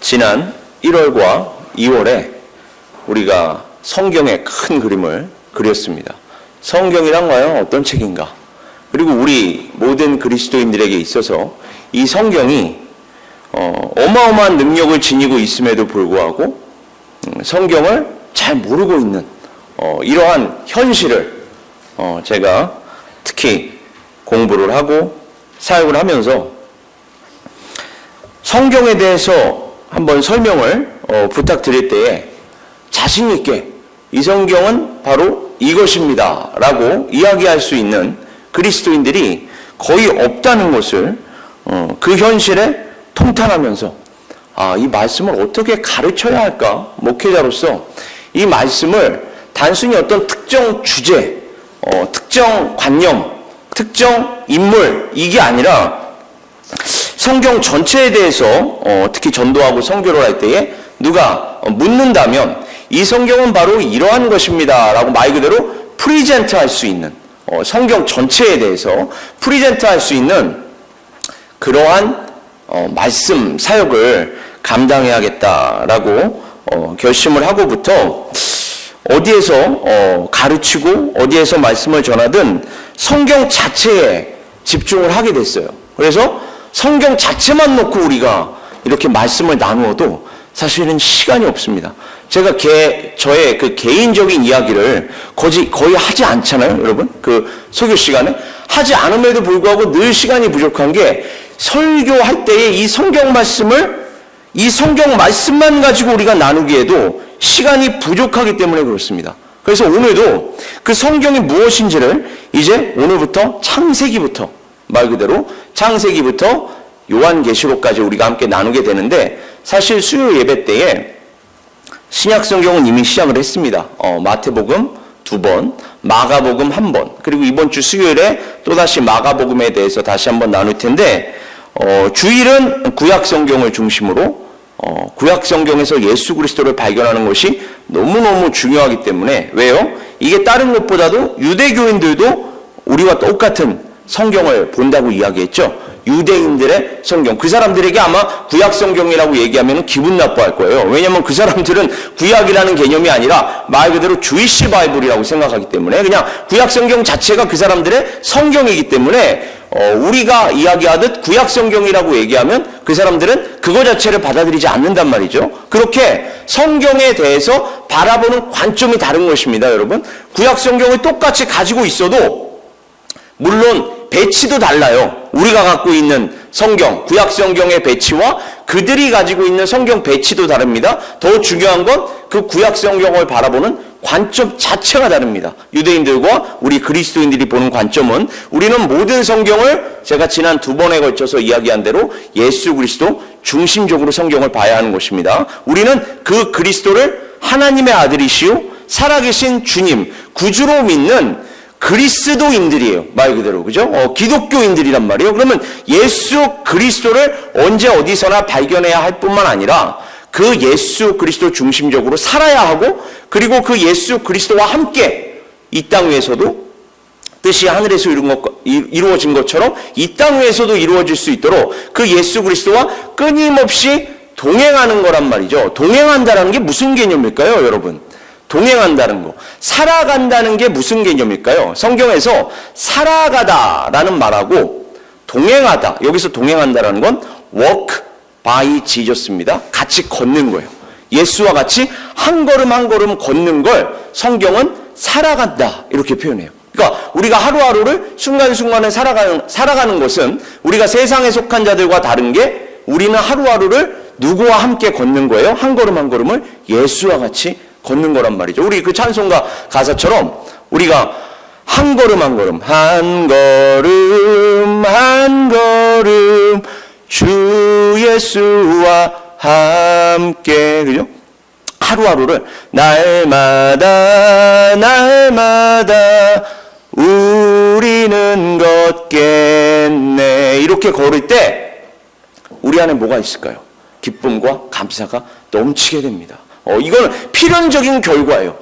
지난 1월과 2월에 우리가 성경의 큰 그림을 그렸습니다. 성경이란 과연 어떤 책인가? 그리고 우리 모든 그리스도인들에게 있어서 이 성경이 어마어마한 능력을 지니고 있음에도 불구하고 성경을 잘 모르고 있는 이러한 현실을 제가 특히 공부를 하고 사역을 하면서 성경에 대해서 한번 설명을 부탁드릴 때에 자신 있게 이 성경은 바로 이것입니다 라고 이야기할 수 있는 그리스도인들이 거의 없다는 것을 그 현실에 통탄하면서 이 말씀을 어떻게 가르쳐야 할까? 목회자로서 이 말씀을 단순히 어떤 특정 주제, 특정 관념, 특정 인물 이게 아니라 성경 전체에 대해서 특히 전도하고 선교를 할 때에 누가 묻는다면 이 성경은 바로 이러한 것입니다 라고 말 그대로 프리젠트 할 수 있는 성경 전체에 대해서 프리젠트 할 수 있는 그러한 말씀 사역을 감당해야겠다라고 결심을 하고부터 어디에서 가르치고 어디에서 말씀을 전하든 성경 자체에 집중을 하게 됐어요. 그래서 성경 자체만 놓고 우리가 이렇게 말씀을 나누어도 사실은 시간이 없습니다. 제가 저의 그 개인적인 이야기를 거의 하지 않잖아요, 여러분. 그 설교 시간에 하지 않음에도 불구하고 늘 시간이 부족한 게 설교할 때에 이 성경 말씀만 가지고 우리가 나누기에도 시간이 부족하기 때문에 그렇습니다. 그래서 오늘도 그 성경이 무엇인지를 이제 오늘부터 창세기부터 말 그대로 창세기부터 요한계시록까지 우리가 함께 나누게 되는데 사실 수요 예배 때에 신약 성경은 이미 시작을 했습니다. 마태복음 2번, 마가복음 1번, 그리고 이번 주 수요일에 또다시 마가복음에 대해서 다시 한번 나눌 텐데 주일은 구약 성경을 중심으로 구약 성경에서 예수 그리스도를 발견하는 것이 너무너무 중요하기 때문에 왜요? 이게 다른 것보다도 유대교인들도 우리와 똑같은 성경을 본다고 이야기했죠. 유대인들의 성경. 그 사람들에게 아마 구약 성경이라고 얘기하면 기분 나빠할 거예요. 왜냐하면 그 사람들은 구약이라는 개념이 아니라 말 그대로 주이시 바이블이라고 생각하기 때문에 그냥 구약 성경 자체가 그 사람들의 성경이기 때문에 우리가 이야기하듯 구약 성경이라고 얘기하면 그 사람들은 그거 자체를 받아들이지 않는단 말이죠. 그렇게 성경에 대해서 바라보는 관점이 다른 것입니다, 여러분. 구약 성경을 똑같이 가지고 있어도 물론 배치도 달라요. 우리가 갖고 있는 성경, 구약 성경의 배치와 그들이 가지고 있는 성경 배치도 다릅니다. 더 중요한 건 그 구약 성경을 바라보는 관점 자체가 다릅니다. 유대인들과 우리 그리스도인들이 보는 관점은 우리는 모든 성경을 제가 지난 2번에 걸쳐서 이야기한 대로 예수 그리스도 중심적으로 성경을 봐야 하는 것입니다. 우리는 그 그리스도를 하나님의 아들이시오 살아계신 주님, 구주로 믿는 그리스도인들이에요. 말 그대로. 그죠? 기독교인들이란 말이에요. 그러면 예수 그리스도를 언제 어디서나 발견해야 할 뿐만 아니라 그 예수 그리스도 중심적으로 살아야 하고 그리고 그 예수 그리스도와 함께 이 땅 위에서도 뜻이 하늘에서 이루어진 것처럼 이 땅 위에서도 이루어질 수 있도록 그 예수 그리스도와 끊임없이 동행하는 거란 말이죠. 동행한다는 게 무슨 개념일까요, 여러분? 동행한다는 거. 살아간다는 게 무슨 개념일까요? 성경에서 살아가다라는 말하고 동행하다. 여기서 동행한다라는 건 walk by Jesus입니다. 같이 걷는 거예요. 예수와 같이 한 걸음 한 걸음 걷는 걸 성경은 살아간다. 이렇게 표현해요. 그러니까 우리가 하루하루를 순간순간에 살아가는 것은 우리가 세상에 속한 자들과 다른 게 우리는 하루하루를 누구와 함께 걷는 거예요? 한 걸음 한 걸음을 예수와 같이 걷는 거란 말이죠. 우리 그 찬송가 가사처럼 우리가 한 걸음 한 걸음 한 걸음 한 걸음 주 예수와 함께 그죠? 하루하루를 날마다 우리는 걷겠네 이렇게 걸을 때 우리 안에 뭐가 있을까요? 기쁨과 감사가 넘치게 됩니다. 이건 필연적인 결과예요.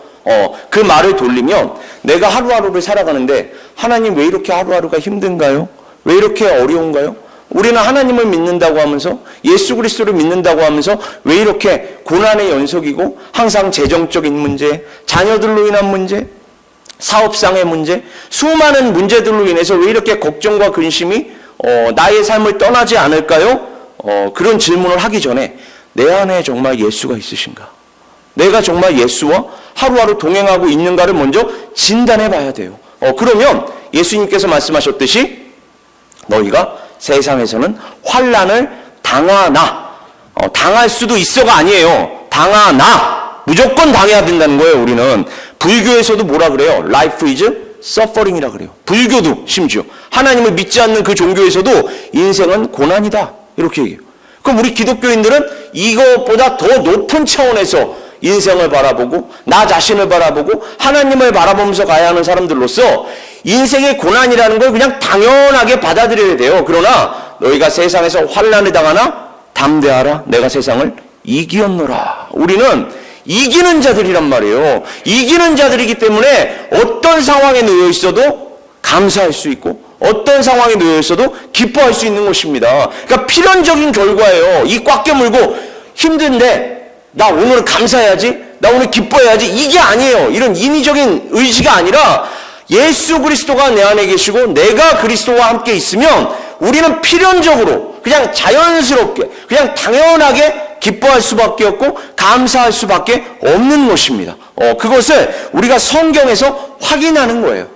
그 말을 돌리면 내가 하루하루를 살아가는데 하나님 왜 이렇게 하루하루가 힘든가요? 왜 이렇게 어려운가요? 우리는 하나님을 믿는다고 하면서 예수 그리스도를 믿는다고 하면서 왜 이렇게 고난의 연속이고 항상 재정적인 문제, 자녀들로 인한 문제, 사업상의 문제, 수많은 문제들로 인해서 왜 이렇게 걱정과 근심이 나의 삶을 떠나지 않을까요? 그런 질문을 하기 전에 내 안에 정말 예수가 있으신가? 내가 정말 예수와 하루하루 동행하고 있는가를 먼저 진단해 봐야 돼요. 그러면 예수님께서 말씀하셨듯이 너희가 세상에서는 환난을 당하나, 당할 수도 있어가 아니에요. 당하나, 무조건 당해야 된다는 거예요. 우리는 불교에서도 뭐라 그래요? Life is suffering이라 그래요. 불교도 심지어 하나님을 믿지 않는 그 종교에서도 인생은 고난이다 이렇게 얘기해요. 그럼 우리 기독교인들은 이것보다 더 높은 차원에서 인생을 바라보고 나 자신을 바라보고 하나님을 바라보면서 가야 하는 사람들로서 인생의 고난이라는 걸 그냥 당연하게 받아들여야 돼요. 그러나 너희가 세상에서 환난을 당하나 담대하라, 내가 세상을 이기었노라. 우리는 이기는 자들이란 말이에요. 이기는 자들이기 때문에 어떤 상황에 놓여 있어도 감사할 수 있고 어떤 상황에 놓여 있어도 기뻐할 수 있는 것입니다. 그러니까 필연적인 결과예요. 이 꽉 깨물고 힘든데 나 오늘 감사해야지, 나 오늘 기뻐해야지, 이게 아니에요. 이런 인위적인 의지가 아니라 예수 그리스도가 내 안에 계시고 내가 그리스도와 함께 있으면 우리는 필연적으로 그냥 자연스럽게 그냥 당연하게 기뻐할 수밖에 없고 감사할 수밖에 없는 것입니다. 그것을 우리가 성경에서 확인하는 거예요.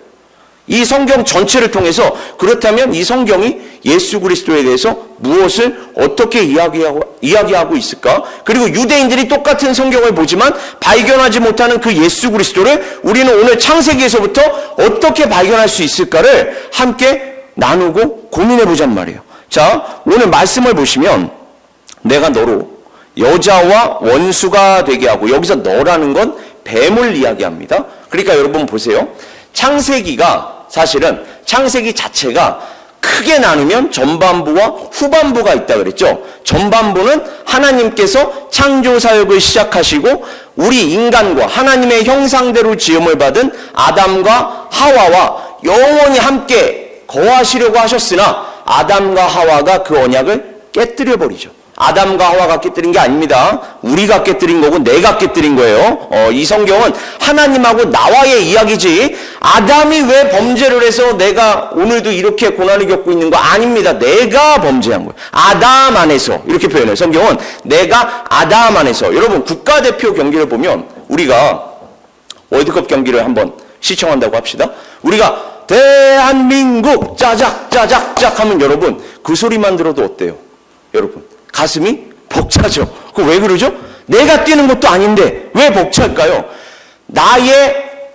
이 성경 전체를 통해서 그렇다면 이 성경이 예수 그리스도에 대해서 무엇을 어떻게 이야기하고 있을까? 그리고 유대인들이 똑같은 성경을 보지만 발견하지 못하는 그 예수 그리스도를 우리는 오늘 창세기에서부터 어떻게 발견할 수 있을까를 함께 나누고 고민해 보자는 말이에요. 자, 오늘 말씀을 보시면 내가 너로 여자와 원수가 되게 하고, 여기서 너라는 건 뱀을 이야기합니다. 그러니까 여러분 보세요. 창세기가 사실은 창세기 자체가 크게 나누면 전반부와 후반부가 있다 그랬죠. 전반부는 하나님께서 창조 사역을 시작하시고 우리 인간과 하나님의 형상대로 지음을 받은 아담과 하와와 영원히 함께 거하시려고 하셨으나 아담과 하와가 그 언약을 깨뜨려 버리죠. 아담과 하와가 깨뜨린 게 아닙니다. 우리가 깨뜨린 거고 내가 깨뜨린 거예요. 이 성경은 하나님하고 나와의 이야기지 아담이 왜 범죄를 해서 내가 오늘도 이렇게 고난을 겪고 있는 거 아닙니다. 내가 범죄한 거예요. 아담 안에서 이렇게 표현해요. 성경은 내가 아담 안에서. 여러분 국가대표 경기를 보면 우리가 월드컵 경기를 한번 시청한다고 합시다. 우리가 대한민국 짜작짜작짝 하면 여러분 그 소리만 들어도 어때요? 여러분 가슴이 벅차죠. 그 왜 그러죠? 내가 뛰는 것도 아닌데 왜 벅찰까요?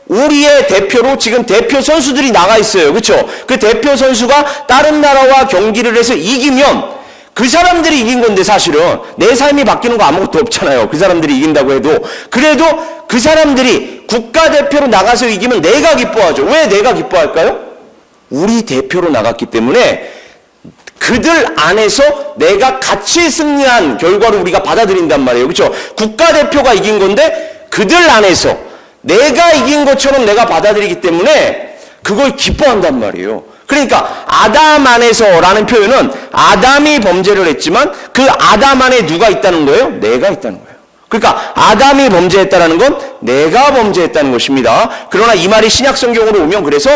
우리의 대표로 지금 대표 선수들이 나가 있어요. 그렇죠? 그 대표 선수가 다른 나라와 경기를 해서 이기면 그 사람들이 이긴 건데 사실은 내 삶이 바뀌는 거 아무것도 없잖아요. 그 사람들이 이긴다고 해도. 그래도 그 사람들이 국가대표로 나가서 이기면 내가 기뻐하죠. 왜 내가 기뻐할까요? 우리 대표로 나갔기 때문에 그들 안에서 내가 같이 승리한 결과를 우리가 받아들인단 말이에요. 그렇죠? 국가대표가 이긴 건데 그들 안에서 내가 이긴 것처럼 내가 받아들이기 때문에 그걸 기뻐한단 말이에요. 그러니까 아담 안에서라는 표현은 아담이 범죄를 했지만 그 아담 안에 누가 있다는 거예요? 내가 있다는 거예요. 그러니까 아담이 범죄했다는 건 내가 범죄했다는 것입니다. 그러나 이 말이 신약 성경으로 오면 그래서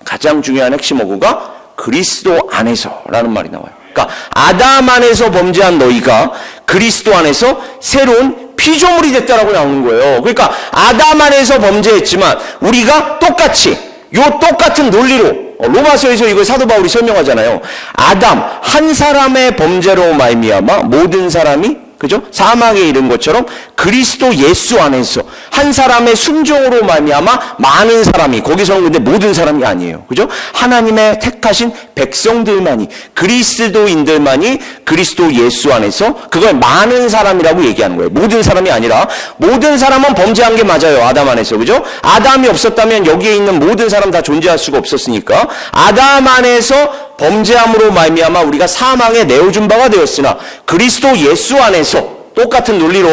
가장 중요한 핵심 어구가 그리스도 안에서라는 말이 나와요. 그러니까 아담 안에서 범죄한 너희가 그리스도 안에서 새로운 피조물이 됐다라고 나오는 거예요. 그러니까 아담 안에서 범죄했지만 우리가 똑같이 똑같은 논리로 로마서에서 이걸 사도 바울이 설명하잖아요. 아담 한 사람의 범죄로 말미암아 모든 사람이 그죠? 사망에 이른 것처럼 그리스도 예수 안에서 한 사람의 순종으로 말미암아 많은 사람이, 거기서는 근데 모든 사람이 아니에요. 그죠? 하나님의 택하신 백성들만이, 그리스도인들만이 그리스도 예수 안에서, 그걸 많은 사람이라고 얘기하는 거예요. 모든 사람이 아니라 모든 사람은 범죄한 게 맞아요. 아담 안에서. 그죠? 아담이 없었다면 여기에 있는 모든 사람 다 존재할 수가 없었으니까 아담 안에서 범죄함으로 말미암아 우리가 사망에 내어준 바가 되었으나 그리스도 예수 안에서 똑같은 논리로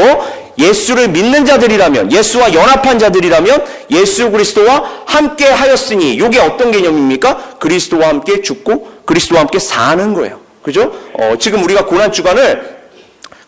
예수를 믿는 자들이라면, 예수와 연합한 자들이라면 예수 그리스도와 함께 하였으니, 이게 어떤 개념입니까? 그리스도와 함께 죽고 그리스도와 함께 사는 거예요. 그죠? 지금 우리가 고난주간을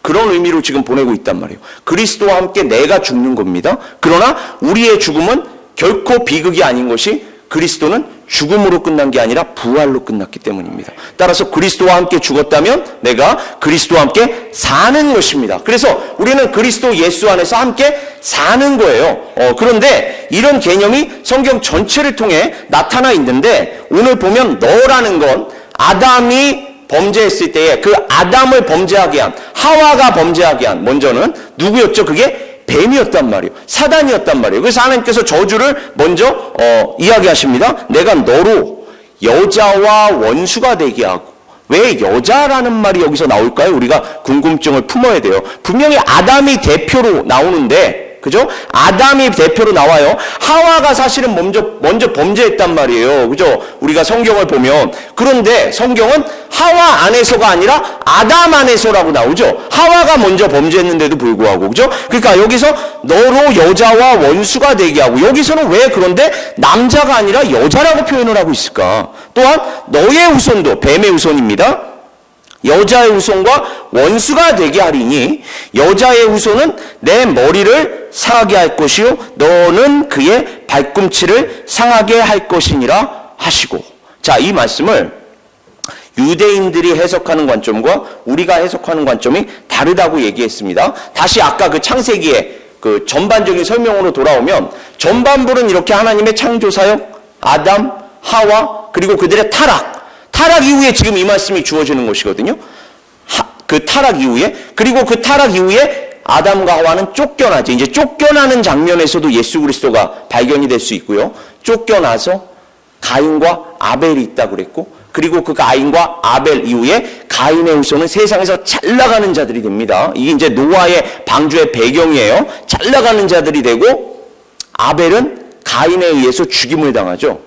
그런 의미로 지금 보내고 있단 말이에요. 그리스도와 함께 내가 죽는 겁니다. 그러나 우리의 죽음은 결코 비극이 아닌 것이 그리스도는 죽음으로 끝난 게 아니라 부활로 끝났기 때문입니다. 따라서 그리스도와 함께 죽었다면 내가 그리스도와 함께 사는 것입니다. 그래서 우리는 그리스도 예수 안에서 함께 사는 거예요. 그런데 이런 개념이 성경 전체를 통해 나타나 있는데 오늘 보면 너라는 건 아담이 범죄했을 때에 그 아담을 범죄하게 한 하와가 범죄하게 한 먼저는 누구였죠? 그게 뱀이었단 말이에요. 사단이었단 말이에요. 그래서 하나님께서 저주를 먼저 이야기하십니다. 내가 너로 여자와 원수가 되게 하고. 왜 여자라는 말이 여기서 나올까요? 우리가 궁금증을 품어야 돼요. 분명히 아담이 대표로 나오는데 그죠? 아담이 대표로 나와요. 하와가 사실은 먼저 범죄했단 말이에요. 그죠? 우리가 성경을 보면. 그런데 성경은 하와 안에서가 아니라 아담 안에서라고 나오죠. 하와가 먼저 범죄했는데도 불구하고. 그죠? 그러니까 여기서 너로 여자와 원수가 되게 하고. 여기서는 왜 그런데 남자가 아니라 여자라고 표현을 하고 있을까? 또한 너의 후손도 뱀의 후손입니다. 여자의 후손과 원수가 되게 하리니 여자의 후손은 내 머리를 상하게 할 것이요 너는 그의 발꿈치를 상하게 할 것이니라 하시고. 자, 이 말씀을 유대인들이 해석하는 관점과 우리가 해석하는 관점이 다르다고 얘기했습니다. 다시 아까 그 창세기의 그 전반적인 설명으로 돌아오면 전반부는 이렇게 하나님의 창조사역, 아담, 하와 그리고 그들의 타락 이후에 지금 이 말씀이 주어지는 것이거든요. 그 타락 이후에 그리고 그 타락 이후에 아담과 하와는 쫓겨나죠. 이제 쫓겨나는 장면에서도 예수 그리스도가 발견이 될 수 있고요. 쫓겨나서 가인과 아벨이 있다고 그랬고 그리고 그 가인과 아벨 이후에 가인의 후손은 세상에서 잘 나가는 자들이 됩니다. 이게 이제 노아의 방주의 배경이에요. 잘 나가는 자들이 되고 아벨은 가인에 의해서 죽임을 당하죠.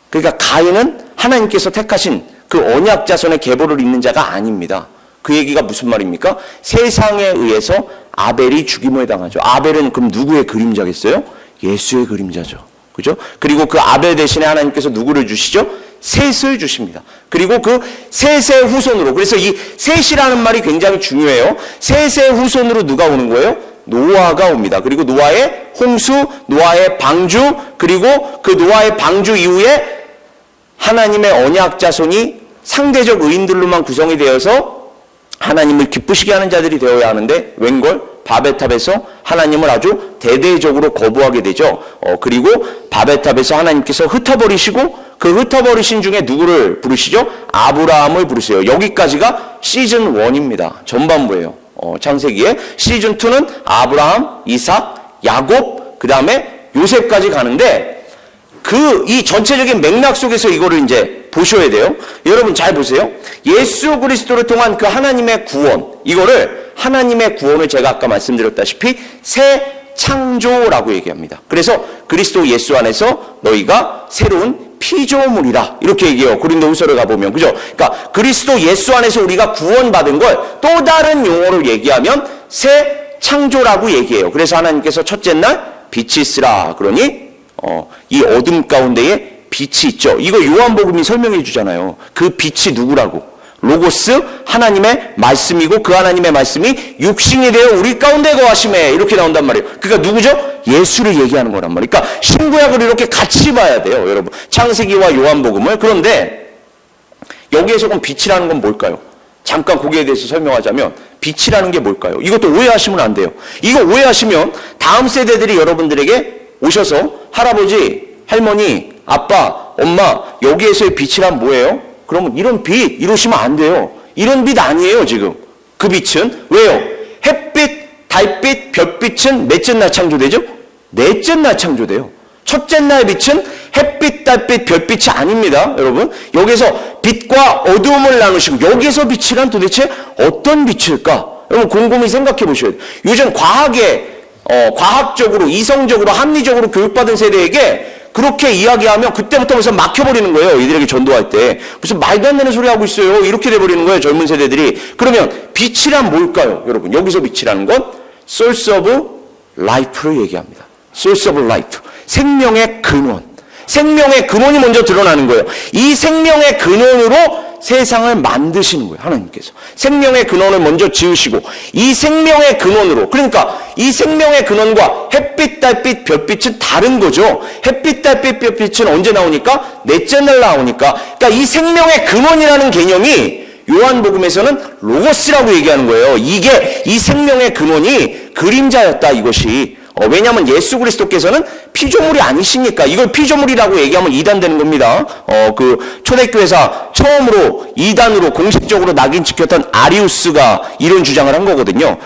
그러니까 가인은 하나님께서 택하신 그 언약 자손의 계보를 잇는 자가 아닙니다. 그 얘기가 무슨 말입니까? 세상에 의해서 아벨이 죽임을 당하죠. 아벨은 그럼 누구의 그림자겠어요? 예수의 그림자죠. 그죠? 그리고 그 아벨 대신에 하나님께서 누구를 주시죠? 셋을 주십니다. 그리고 그 셋의 후손으로, 그래서 이 셋이라는 말이 굉장히 중요해요. 셋의 후손으로 누가 오는 거예요? 노아가 옵니다. 그리고 노아의 홍수, 노아의 방주, 그리고 그 노아의 방주 이후에 하나님의 언약 자손이 상대적 의인들로만 구성이 되어서 하나님을 기쁘시게 하는 자들이 되어야 하는데 웬걸? 바벨탑에서 하나님을 아주 대대적으로 거부하게 되죠. 그리고 바벨탑에서 하나님께서 흩어버리시고 그 흩어버리신 중에 누구를 부르시죠? 아브라함을 부르세요. 여기까지가 시즌 1입니다. 전반부예요. 창세기에. 시즌 2는 아브라함, 이삭, 야곱, 그 다음에 요셉까지 가는데 이 전체적인 맥락 속에서 이거를 이제 보셔야 돼요. 여러분 잘 보세요. 예수 그리스도를 통한 그 하나님의 구원, 이거를 하나님의 구원을 제가 아까 말씀드렸다시피 새 창조라고 얘기합니다. 그래서 그리스도 예수 안에서 너희가 새로운 피조물이라 이렇게 얘기해요. 고린도후서를 가보면. 그죠? 그러니까 그리스도 예수 안에서 우리가 구원받은 걸 또 다른 용어로 얘기하면 새 창조라고 얘기해요. 그래서 하나님께서 첫째 날 빛이 있으라 그러니 이 어둠 가운데에 빛이 있죠. 이거 요한복음이 설명해 주잖아요. 그 빛이 누구라고? 로고스 하나님의 말씀이고 그 하나님의 말씀이 육신이 되어 우리 가운데 거하심에 이렇게 나온단 말이에요. 그러니까 누구죠? 예수를 얘기하는 거란 말이에요. 그러니까 신구약을 이렇게 같이 봐야 돼요, 여러분. 창세기와 요한복음을. 그런데 여기에서 그럼 빛이라는 건 뭘까요? 잠깐 거기에 대해서 설명하자면 빛이라는 게 뭘까요? 이것도 오해하시면 안 돼요. 이거 오해하시면 다음 세대들이 여러분들에게 오셔서 할아버지, 할머니, 아빠, 엄마 여기에서의 빛이란 뭐예요? 그러면 이런 빛 이러시면 안 돼요. 이런 빛 아니에요 지금. 그 빛은 왜요? 햇빛, 달빛, 별빛은 몇째 날 창조되죠? 넷째 날 창조돼요. 첫째 날 빛은 햇빛, 달빛, 별빛이 아닙니다. 여러분 여기서 빛과 어두움을 나누시고 여기서 빛이란 도대체 어떤 빛일까? 여러분 곰곰이 생각해 보셔야 돼요. 요즘 과학적으로, 이성적으로, 합리적으로 교육받은 세대에게 그렇게 이야기하면 그때부터 벌써 막혀버리는 거예요. 이들에게 전도할 때. 무슨 말도 안 되는 소리 하고 있어요. 이렇게 돼버리는 거예요. 젊은 세대들이. 그러면 빛이란 뭘까요? 여러분 여기서 빛이라는 건 source of life를 얘기합니다. source of life. 생명의 근원. 생명의 근원이 먼저 드러나는 거예요. 이 생명의 근원으로 세상을 만드시는 거예요. 하나님께서. 생명의 근원을 먼저 지으시고 이 생명의 근원으로, 그러니까 이 생명의 근원과 햇빛, 달빛, 별빛은 다른 거죠. 햇빛, 달빛, 별빛은 언제 나오니까? 넷째 날 나오니까. 그러니까 이 생명의 근원이라는 개념이 요한복음에서는 로고스라고 얘기하는 거예요. 이게 이 생명의 근원이 그림자였다, 이것이. 왜냐하면 예수 그리스도께서는 피조물이 아니시니까. 이걸 피조물이라고 얘기하면 이단되는 겁니다. 그 초대교회사 처음으로 이단으로 공식적으로 낙인 찍혔던 아리우스가 이런 주장을 한 거거든요.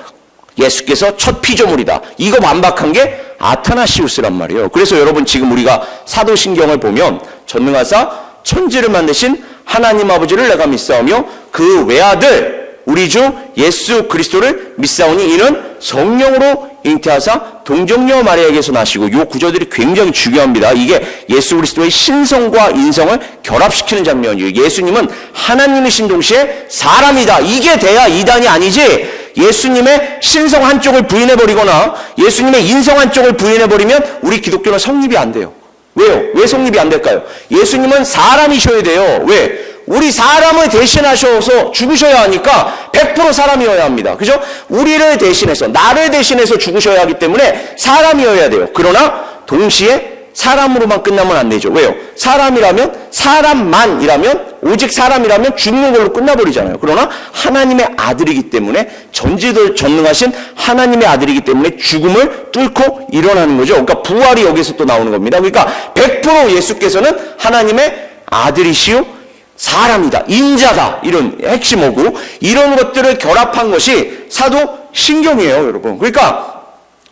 예수께서 첫 피조물이다. 이거 반박한 게 아타나시우스란 말이에요. 그래서 여러분 지금 우리가 사도신경을 보면 전능하사 천지를 만드신 하나님 아버지를 내가 믿사오며 그 외아들 우리 주 예수 그리스도를 믿사오니 이는 성령으로 잉태하사 동정녀 마리아에게서 나시고, 이 구절들이 굉장히 중요합니다. 이게 예수 그리스도의 신성과 인성을 결합시키는 장면이에요. 예수님은 하나님이신 동시에 사람이다. 이게 돼야 이단이 아니지, 예수님의 신성 한쪽을 부인해버리거나 예수님의 인성 한쪽을 부인해버리면 우리 기독교는 성립이 안 돼요. 왜요? 왜 성립이 안 될까요? 예수님은 사람이셔야 돼요. 왜? 우리 사람을 대신하셔서 죽으셔야 하니까 100% 사람이어야 합니다. 그죠? 우리를 대신해서, 나를 대신해서 죽으셔야 하기 때문에 사람이어야 돼요. 그러나 동시에 사람으로만 끝나면 안 되죠. 왜요? 사람만이라면, 오직 사람이라면 죽는 걸로 끝나버리잖아요. 그러나 하나님의 아들이기 때문에, 전지전능하신 하나님의 아들이기 때문에 죽음을 뚫고 일어나는 거죠. 그러니까 부활이 여기서 또 나오는 겁니다. 그러니까 100% 예수께서는 하나님의 아들이시오 사람이다, 인자다, 이런 핵심어고, 이런 것들을 결합한 것이 사도신경이에요, 여러분. 그러니까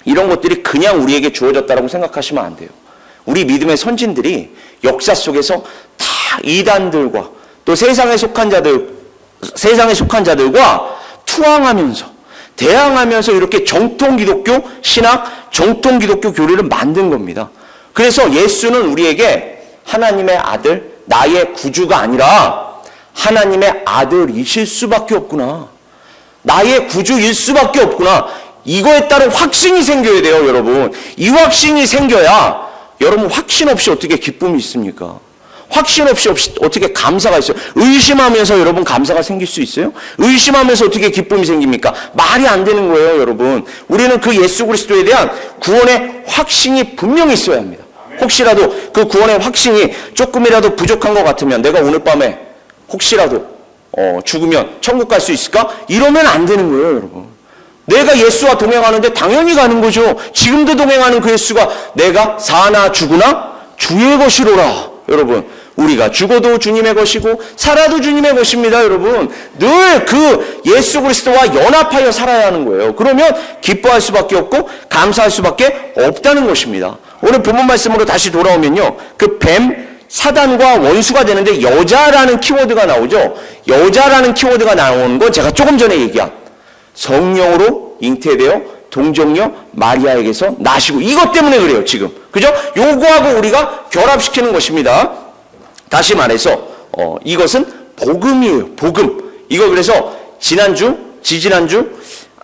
이런 것들이 그냥 우리에게 주어졌다라고 생각하시면 안 돼요. 우리 믿음의 선진들이 역사 속에서 다 이단들과 또 세상에 속한 자들과 투항하면서, 대항하면서 이렇게 정통 기독교 신학, 정통 기독교 교리를 만든 겁니다. 그래서 예수는 우리에게 하나님의 아들, 나의 구주가 아니라 하나님의 아들이실 수밖에 없구나. 나의 구주일 수밖에 없구나. 이거에 따른 확신이 생겨야 돼요, 여러분. 이 확신이 생겨야 여러분 확신 없이 어떻게 기쁨이 있습니까? 확신 없이 어떻게 감사가 있어요? 의심하면서 여러분 감사가 생길 수 있어요? 의심하면서 어떻게 기쁨이 생깁니까? 말이 안 되는 거예요, 여러분. 우리는 그 예수 그리스도에 대한 구원의 확신이 분명히 있어야 합니다. 혹시라도 그 구원의 확신이 조금이라도 부족한 것 같으면, 내가 오늘 밤에 혹시라도 죽으면 천국 갈 수 있을까? 이러면 안 되는 거예요, 여러분. 내가 예수와 동행하는데 당연히 가는 거죠. 지금도 동행하는 그 예수가 내가 사나 죽으나 주의 것이로라. 여러분, 우리가 죽어도 주님의 것이고 살아도 주님의 것입니다, 여러분. 늘 그 예수 그리스도와 연합하여 살아야 하는 거예요. 그러면 기뻐할 수밖에 없고 감사할 수밖에 없다는 것입니다. 오늘 본문 말씀으로 다시 돌아오면요, 그 뱀, 사단과 원수가 되는데 여자라는 키워드가 나오죠. 여자라는 키워드가 나오는 건 제가 조금 전에 얘기한 성령으로 잉태되어 동정녀 마리아에게서 나시고, 이것 때문에 그래요, 지금. 그죠? 요거하고 우리가 결합시키는 것입니다. 다시 말해서 이것은 복음이에요, 복음. 이거 그래서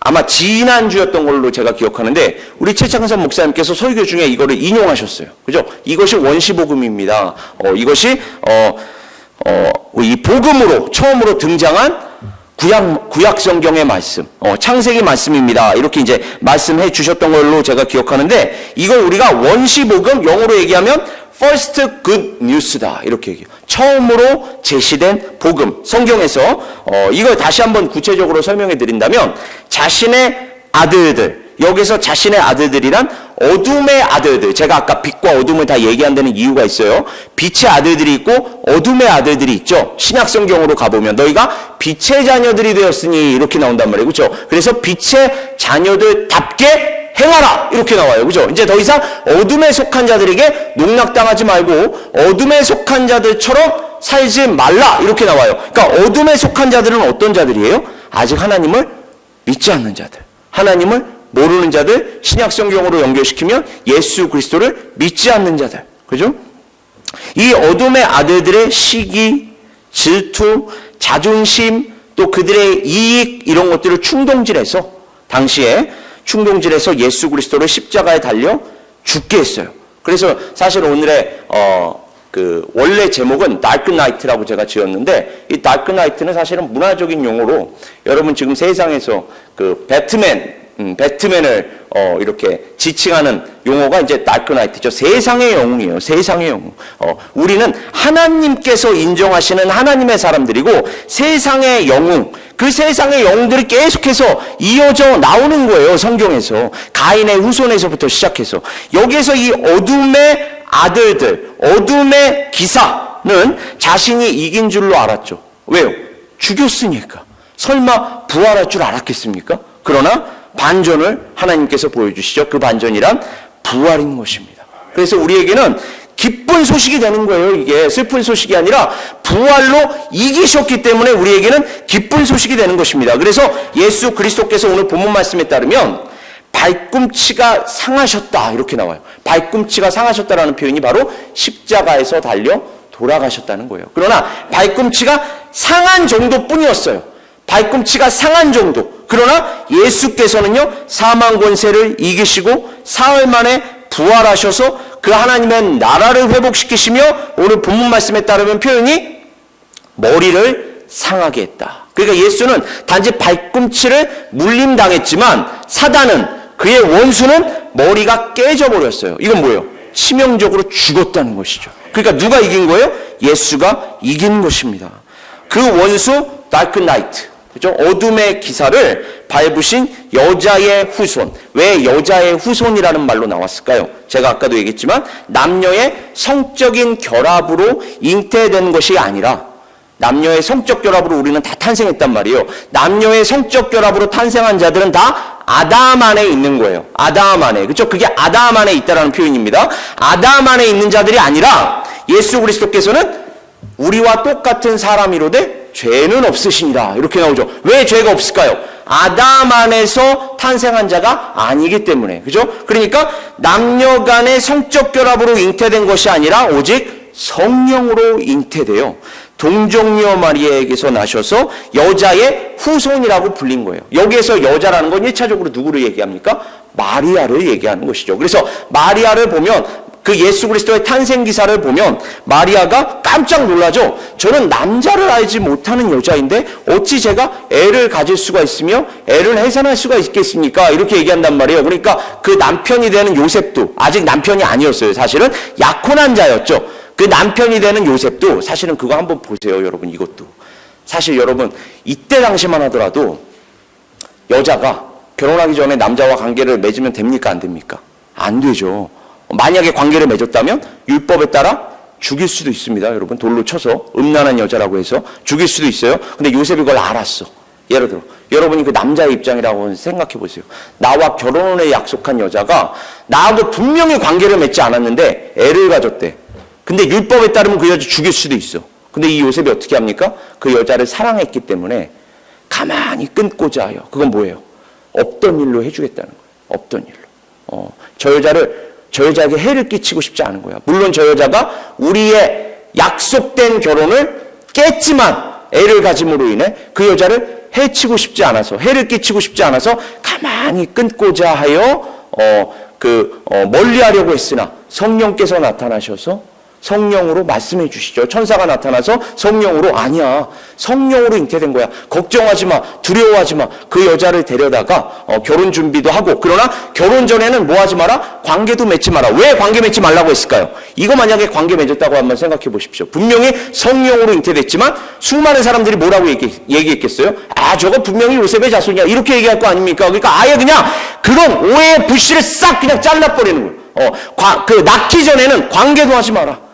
아마 지난주였던 걸로 제가 기억하는데, 우리 최창선 목사님께서 설교 중에 이거를 인용하셨어요. 그죠? 이것이 원시복음입니다. 이것이 이 복음으로 처음으로 등장한 구약 성경의 말씀, 창세기 말씀입니다. 이렇게 이제 말씀해 주셨던 걸로 제가 기억하는데, 이걸 우리가 원시복음, 영어로 얘기하면 first good news다, 이렇게 얘기해요. 처음으로 제시된 복음, 성경에서 이걸 다시 한번 구체적으로 설명해 드린다면, 자신의 아들들, 여기서 자신의 아들들이란 어둠의 아들들, 제가 아까 빛과 어둠을 다 얘기한다는 이유가 있어요. 빛의 아들들이 있고 어둠의 아들들이 있죠. 신약 성경으로 가보면 너희가 빛의 자녀들이 되었으니 이렇게 나온단 말이에요, 그렇죠? 그래서 빛의 자녀들답게 행하라, 이렇게 나와요, 그죠? 이제 더 이상 어둠에 속한 자들에게 농락당하지 말고 어둠에 속한 자들처럼 살지 말라, 이렇게 나와요. 그러니까 어둠에 속한 자들은 어떤 자들이에요? 아직 하나님을 믿지 않는 자들, 하나님을 모르는 자들, 신약 성경으로 연결시키면 예수 그리스도를 믿지 않는 자들, 그죠? 이 어둠의 아들들의 시기, 질투, 자존심, 또 그들의 이익, 이런 것들을 당시에 충동질해서 예수 그리스도를 십자가에 달려 죽게 했어요. 그래서 사실 오늘의 원래 제목은 다크 나이트라고 제가 지었는데, 이 다크 나이트는 사실은 문화적인 용어로 여러분 지금 세상에서 배트맨을 이렇게 지칭하는 용어가 이제 다크 나이트죠. 세상의 영웅이에요. 세상의 영웅. 우리는 하나님께서 인정하시는 하나님의 사람들이고, 세상의 영웅, 그 세상의 영웅들이 계속해서 이어져 나오는 거예요. 성경에서. 가인의 후손에서부터 시작해서. 여기에서 이 어둠의 아들들, 어둠의 기사는 자신이 이긴 줄로 알았죠. 왜요? 죽였으니까. 설마 부활할 줄 알았겠습니까? 그러나 반전을 하나님께서 보여주시죠. 그 반전이란 부활인 것입니다. 그래서 우리에게는 기쁜 소식이 되는 거예요. 이게 슬픈 소식이 아니라 부활로 이기셨기 때문에 우리에게는 기쁜 소식이 되는 것입니다. 그래서 예수 그리스도께서 오늘 본문 말씀에 따르면 발꿈치가 상하셨다 이렇게 나와요. 발꿈치가 상하셨다라는 표현이 바로 십자가에서 달려 돌아가셨다는 거예요. 그러나 발꿈치가 상한 정도뿐이었어요. 발꿈치가 상한 정도. 그러나 예수께서는요, 사망 권세를 이기시고 사흘 만에 부활하셔서 그 하나님의 나라를 회복시키시며 오늘 본문 말씀에 따르면 표현이 머리를 상하게 했다. 그러니까 예수는 단지 발꿈치를 물림당했지만 사단은, 그의 원수는 머리가 깨져버렸어요. 이건 뭐예요? 치명적으로 죽었다는 것이죠. 그러니까 누가 이긴 거예요? 예수가 이긴 것입니다. 그 원수 다크 나이트, 그렇죠? 어둠의 기사를 밟으신 여자의 후손. 왜 여자의 후손이라는 말로 나왔을까요? 제가 아까도 얘기했지만 남녀의 성적인 결합으로 잉태된 것이 아니라, 남녀의 성적 결합으로 우리는 다 탄생했단 말이에요. 남녀의 성적 결합으로 탄생한 자들은 다 아담 안에 있는 거예요. 아담 안에. 그렇죠? 그게 아담 안에 있다라는 표현입니다. 아담 안에 있는 자들이 아니라 예수 그리스도께서는 우리와 똑같은 사람이로되 죄는 없으시니라. 이렇게 나오죠. 왜 죄가 없을까요? 아담 안에서 탄생한 자가 아니기 때문에. 그죠? 그러니까 남녀 간의 성적 결합으로 잉태된 것이 아니라 오직 성령으로 잉태돼요. 동정녀 마리아에게서 나셔서 여자의 후손이라고 불린 거예요. 여기에서 여자라는 건 1차적으로 누구를 얘기합니까? 마리아를 얘기하는 것이죠. 그래서 마리아를 보면, 그 예수 그리스도의 탄생 기사를 보면 마리아가 깜짝 놀라죠. 저는 남자를 알지 못하는 여자인데 어찌 제가 애를 가질 수가 있으며 애를 해산할 수가 있겠습니까? 이렇게 얘기한단 말이에요. 그러니까 그 남편이 되는 요셉도 아직 남편이 아니었어요. 사실은 약혼한 자였죠. 그 남편이 되는 요셉도 사실은 그거 한번 보세요, 여러분. 이것도 사실 여러분, 이때 당시만 하더라도 여자가 결혼하기 전에 남자와 관계를 맺으면 됩니까? 안 됩니까? 안 되죠. 만약에 관계를 맺었다면 율법에 따라 죽일 수도 있습니다. 여러분, 돌로 쳐서 음란한 여자라고 해서 죽일 수도 있어요. 근데 요셉이 그걸 알았어. 예를 들어 여러분이 그 남자의 입장이라고 생각해 보세요. 나와 결혼을 약속한 여자가 나하고 분명히 관계를 맺지 않았는데 애를 가졌대. 근데 율법에 따르면 그 여자 죽일 수도 있어. 근데 이 요셉이 어떻게 합니까? 그 여자를 사랑했기 때문에 가만히 끊고자 하여, 그건 뭐예요? 없던 일로 해주겠다는 거예요. 없던 일로. 저 여자에게 해를 끼치고 싶지 않은 거야. 물론 저 여자가 우리의 약속된 결혼을 깼지만 애를 가짐으로 인해 그 여자를 해치고 싶지 않아서, 해를 끼치고 싶지 않아서 가만히 끊고자 하여 멀리 하려고 했으나 성령께서 나타나셔서 성령으로 말씀해 주시죠. 천사가 나타나서 성령으로, 아니야, 성령으로 잉태된 거야. 걱정하지 마, 두려워하지 마. 그 여자를 데려다가 결혼 준비도 하고, 그러나 결혼 전에는 뭐 하지 마라? 관계도 맺지 마라. 왜 관계 맺지 말라고 했을까요? 이거 만약에 관계 맺었다고 한번 생각해 보십시오. 분명히 성령으로 잉태됐지만 수많은 사람들이 뭐라고 얘기했겠어요? 아, 저거 분명히 요셉의 자손이야. 이렇게 얘기할 거 아닙니까? 그러니까 아예 그냥 그런 오해의 불씨를 싹 그냥 잘라버리는 거예요. 낳기 전에는 관계도 하지 마라.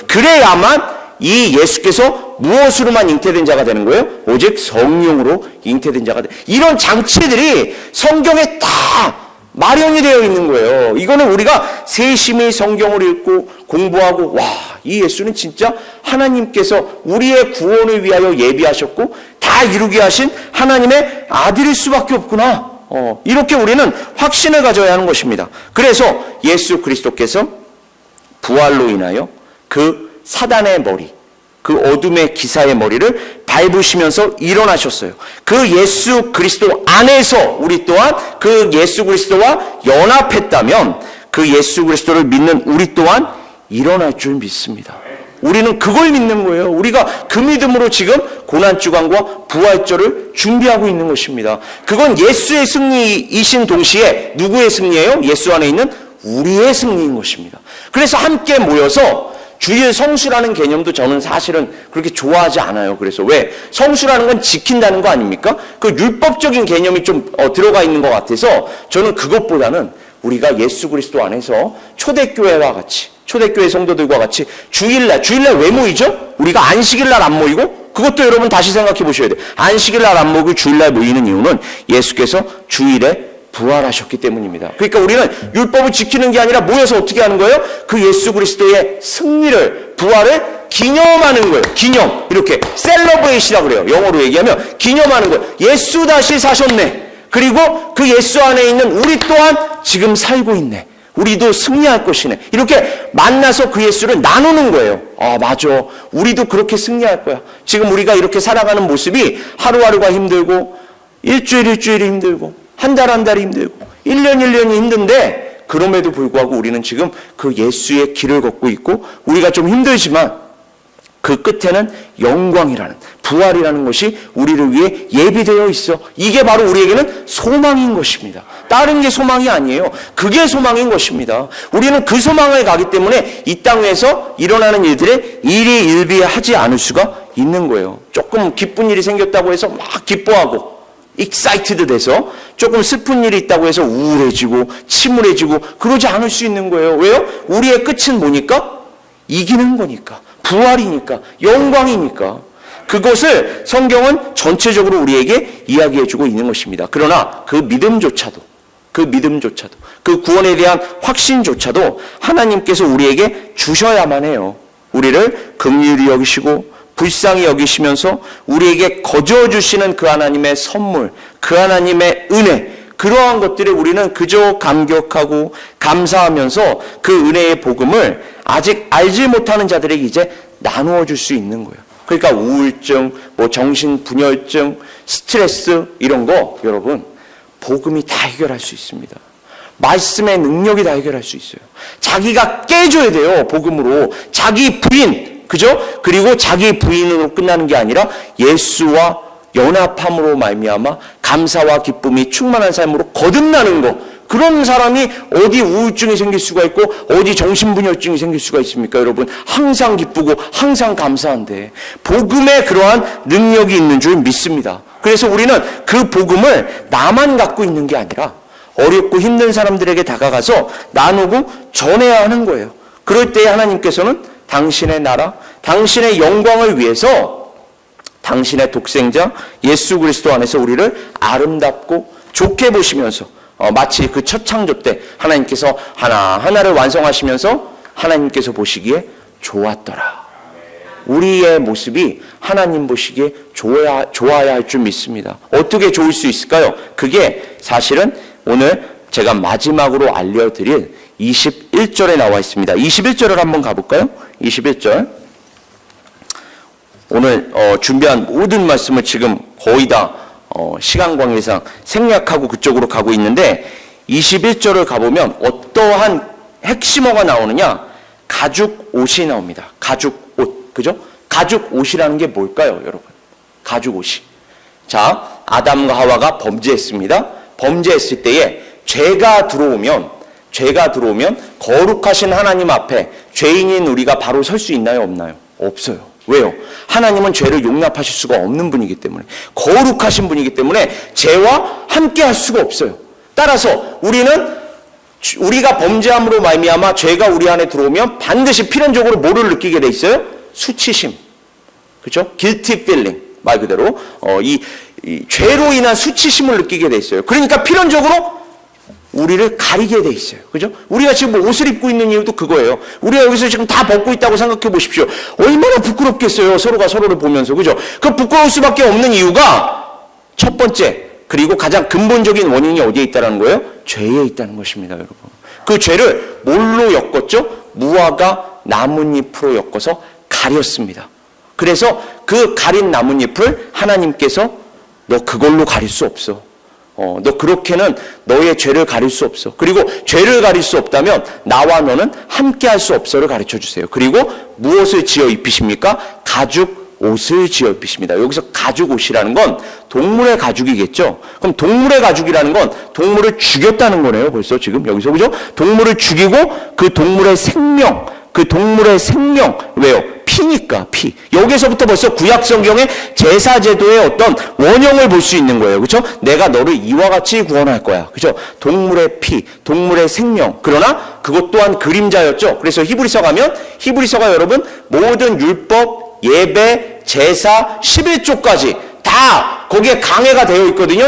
그래야만 이 예수께서 무엇으로만 잉태된 자가 되는 거예요? 오직 성령으로 잉태된 자가 돼. 이런 장치들이 성경에 다 마련이 되어 있는 거예요. 이거는 우리가 세심히 성경을 읽고 공부하고, 와, 이 예수는 진짜 하나님께서 우리의 구원을 위하여 예비하셨고 다 이루게 하신 하나님의 아들일 수밖에 없구나. 이렇게 우리는 확신을 가져야 하는 것입니다. 그래서 예수 그리스도께서 부활로 인하여 그 사단의 머리, 그 어둠의 기사의 머리를 밟으시면서 일어나셨어요. 그 예수 그리스도 안에서 우리 또한 그 예수 그리스도와 연합했다면 그 예수 그리스도를 믿는 우리 또한 일어날 줄 믿습니다. 우리는 그걸 믿는 거예요. 우리가 그 믿음으로 지금 고난주간과 부활절을 준비하고 있는 것입니다. 그건 예수의 승리이신 동시에 누구의 승리예요? 예수 안에 있는 우리의 승리인 것입니다. 그래서 함께 모여서 주일 성수라는 개념도 저는 사실은 그렇게 좋아하지 않아요. 그래서 왜? 성수라는 건 지킨다는 거 아닙니까? 그 율법적인 개념이 좀 들어가 있는 것 같아서 저는 그것보다는 우리가 예수 그리스도 안에서 초대교회와 같이, 초대교회 성도들과 같이 주일날 왜 모이죠? 우리가 안식일날 안 모이고, 그것도 여러분 다시 생각해 보셔야 돼요. 안식일날 안 모이고 주일날 모이는 이유는 예수께서 주일에 부활하셨기 때문입니다. 그러니까 우리는 율법을 지키는 게 아니라 모여서 어떻게 하는 거예요? 그 예수 그리스도의 승리를, 부활을 기념하는 거예요. 기념. 이렇게 셀러브레이시라고 그래요. 영어로 얘기하면 기념하는 거예요. 예수 다시 사셨네. 그리고 그 예수 안에 있는 우리 또한 지금 살고 있네. 우리도 승리할 것이네. 이렇게 만나서 그 예수를 나누는 거예요. 아, 맞아. 우리도 그렇게 승리할 거야. 지금 우리가 이렇게 살아가는 모습이 하루하루가 힘들고, 일주일이 힘들고, 한 달이 힘들고, 1년이 힘든데, 그럼에도 불구하고 우리는 지금 그 예수의 길을 걷고 있고, 우리가 좀 힘들지만 그 끝에는 영광이라는, 부활이라는 것이 우리를 위해 예비되어 있어. 이게 바로 우리에게는 소망인 것입니다. 다른 게 소망이 아니에요. 그게 소망인 것입니다. 우리는 그 소망을 가기 때문에 이 땅에서 일어나는 일들에 일희일비하지 않을 수가 있는 거예요. 조금 기쁜 일이 생겼다고 해서 막 기뻐하고 익사이티드 돼서, 조금 슬픈 일이 있다고 해서 우울해지고 침울해지고 그러지 않을 수 있는 거예요. 왜요? 우리의 끝은 뭐니까? 이기는 거니까, 부활이니까, 영광이니까. 그것을 성경은 전체적으로 우리에게 이야기해주고 있는 것입니다. 그러나 그 믿음조차도, 그 구원에 대한 확신조차도 하나님께서 우리에게 주셔야만 해요. 우리를 긍휼히 여기시고 불쌍히 여기시면서 우리에게 거저주시는 그 하나님의 선물, 그 하나님의 은혜, 그러한 것들에 우리는 그저 감격하고 감사하면서 그 은혜의 복음을 아직 알지 못하는 자들에게 이제 나누어 줄 수 있는 거예요. 그러니까 우울증, 정신분열증, 스트레스 이런 거 여러분 복음이 다 해결할 수 있습니다. 말씀의 능력이 다 해결할 수 있어요. 자기가 깨줘야 돼요. 복음으로. 자기 부인, 그죠? 그리고 자기 부인으로 끝나는 게 아니라 예수와 연합함으로 말미암아 감사와 기쁨이 충만한 삶으로 거듭나는 거. 그런 사람이 어디 우울증이 생길 수가 있고 어디 정신분열증이 생길 수가 있습니까? 여러분 항상 기쁘고 항상 감사한데 복음에 그러한 능력이 있는 줄 믿습니다. 그래서 우리는 그 복음을 나만 갖고 있는 게 아니라 어렵고 힘든 사람들에게 다가가서 나누고 전해야 하는 거예요. 그럴 때 하나님께서는 당신의 나라, 당신의 영광을 위해서 당신의 독생자 예수 그리스도 안에서 우리를 아름답고 좋게 보시면서 마치 그 첫 창조 때 하나님께서 하나하나를 완성하시면서 하나님께서 보시기에 좋았더라. 우리의 모습이 하나님 보시기에 좋아야 할 줄 믿습니다. 어떻게 좋을 수 있을까요? 그게 사실은 오늘 제가 마지막으로 알려드릴 21절에 나와 있습니다. 21절을 한번 가볼까요? 21절. 오늘 준비한 모든 말씀을 지금 거의 다 시간 관계상 생략하고 그쪽으로 가고 있는데 21절을 가보면 어떠한 핵심어가 나오느냐? 가죽 옷이 나옵니다. 가죽 옷. 그죠? 가죽 옷이라는 게 뭘까요, 여러분? 가죽 옷이. 자, 아담과 하와가 범죄했습니다. 범죄했을 때에 죄가 들어오면 거룩하신 하나님 앞에 죄인인 우리가 바로 설 수 있나요, 없나요? 없어요. 왜요? 하나님은 죄를 용납하실 수가 없는 분이기 때문에, 거룩하신 분이기 때문에 죄와 함께 할 수가 없어요. 따라서 우리가 범죄함으로 말미암아 죄가 우리 안에 들어오면 반드시 필연적으로 뭐를 느끼게 돼 있어요? 수치심. 그렇죠? guilty feeling. 말 그대로 이 죄로 인한 수치심을 느끼게 돼 있어요. 그러니까 필연적으로 우리를 가리게 돼 있어요. 그죠? 우리가 지금 옷을 입고 있는 이유도 그거예요. 우리가 여기서 지금 다 벗고 있다고 생각해 보십시오. 얼마나 부끄럽겠어요. 서로가 서로를 보면서. 그죠? 그 부끄러울 수밖에 없는 이유가 첫 번째, 그리고 가장 근본적인 원인이 어디에 있다는 거예요? 죄에 있다는 것입니다, 여러분. 그 죄를 뭘로 엮었죠? 무화과 나뭇잎으로 엮어서 가렸습니다. 그래서 그 가린 나뭇잎을 하나님께서 너 그걸로 가릴 수 없어. 너 그렇게는 너의 죄를 가릴 수 없어. 그리고 죄를 가릴 수 없다면 나와 너는 함께 할 수 없어를 가르쳐 주세요. 그리고 무엇을 지어 입히십니까? 가죽 옷을 지어 입히십니다. 여기서 가죽 옷이라는 건 동물의 가죽이겠죠. 그럼 동물의 가죽이라는 건 동물을 죽였다는 거네요. 벌써 지금 여기서, 그죠? 동물을 죽이고 그 동물의 생명, 왜요? 피니까, 피. 여기서부터 벌써 구약 성경의 제사 제도의 어떤 원형을 볼 수 있는 거예요. 그렇죠? 내가 너를 이와 같이 구원할 거야. 그렇죠? 동물의 피, 동물의 생명. 그러나 그것 또한 그림자였죠. 그래서 히브리서 가면 히브리서가 여러분 모든 율법, 예배, 제사, 11조까지 다 거기에 강해가 되어 있거든요.